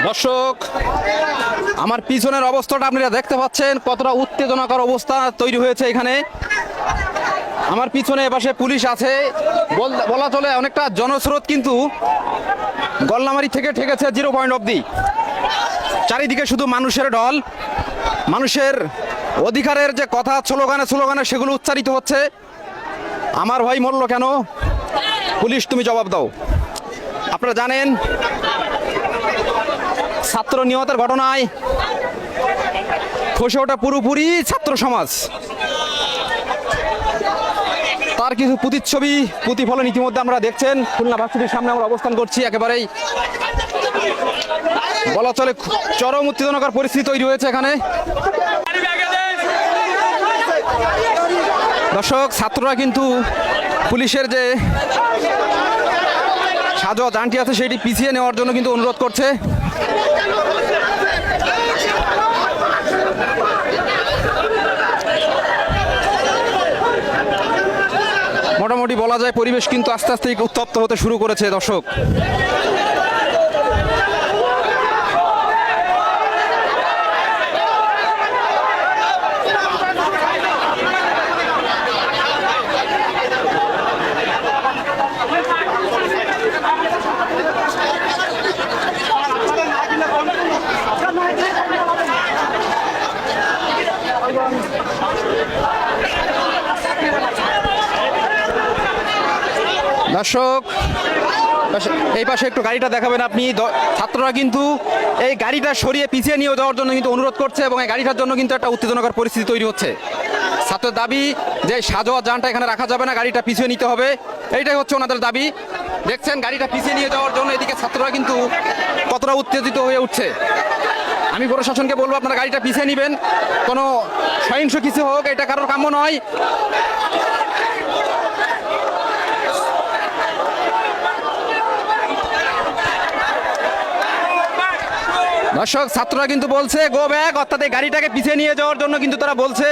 দর্শক, আমার পিছনের অবস্থাটা আপনারা দেখতে পাচ্ছেন, কতটা উত্তেজনাকর অবস্থা তৈরি হয়েছে এখানে। আমার পিছনে এপাশে পুলিশ আছে, বলা চলে অনেকটা জনস্রোত কিন্তু গল্লামারি থেকে ঠেকেছে 0 পয়েন্ট অবধি। চারিদিকে শুধু মানুষের ঢল, মানুষের অধিকারের যে কথা স্লোগানে স্লোগানে সেগুলো উচ্চারিত হচ্ছে। আমার ভাই মরল কেন, পুলিশ তুমি জবাব দাও। আপনারা জানেন ছাত্র নিহতের ঘটনায় খসে ওঠা পুরোপুরি ছাত্র সমাজ। তার কিছু প্রতিচ্ছবি প্রতিফলন ইতিমধ্যে আমরা দেখছেন। খুলনা ভার্সিটির সামনে আমরা অবস্থান করছি। একেবারেই বলা চলে চরম উত্তেজনাকর পরিস্থিতি তৈরি হয়েছে এখানে। দর্শক, ছাত্ররা কিন্তু পুলিশের যে সাজোয়া যানটি আছে সেটি পিছিয়ে নেওয়ার জন্য কিন্তু অনুরোধ করছে। মোটামুটি বলা যায় পরিবেশ কিন্তু আস্তে আস্তে উত্তপ্ত হতে শুরু করেছে। দর্শক, দর্শক এই পাশে একটু গাড়িটা দেখাবেন আপনি। ছাত্ররা কিন্তু এই গাড়িটা সরিয়ে পিছিয়ে নিয়ে যাওয়ার জন্য কিন্তু অনুরোধ করছে এবং এই গাড়িটার জন্য কিন্তু একটা উত্তেজনাকর পরিস্থিতি তৈরি হচ্ছে। ছাত্রের দাবি যে সাজোয়া যানটা এখানে রাখা যাবে না, গাড়িটা পিছিয়ে নিতে হবে, এইটাই হচ্ছে ওনাদের দাবি। দেখছেন গাড়িটা পিছিয়ে নিয়ে যাওয়ার জন্য এদিকে ছাত্ররা কিন্তু কতটা উত্তেজিত হয়ে উঠছে। আমি প্রশাসনকে বলবো আপনারা গাড়িটা পিছিয়ে নেবেন, কোনো সহিংস কিছু হোক এটা কারোর কাম্য নয়। দর্শক, ছাত্ররা কিন্তু বলছে গো ব্যাক, অর্থাৎ এই গাড়িটাকে পিছিয়ে নিয়ে যাওয়ার জন্য কিন্তু তারা বলছে।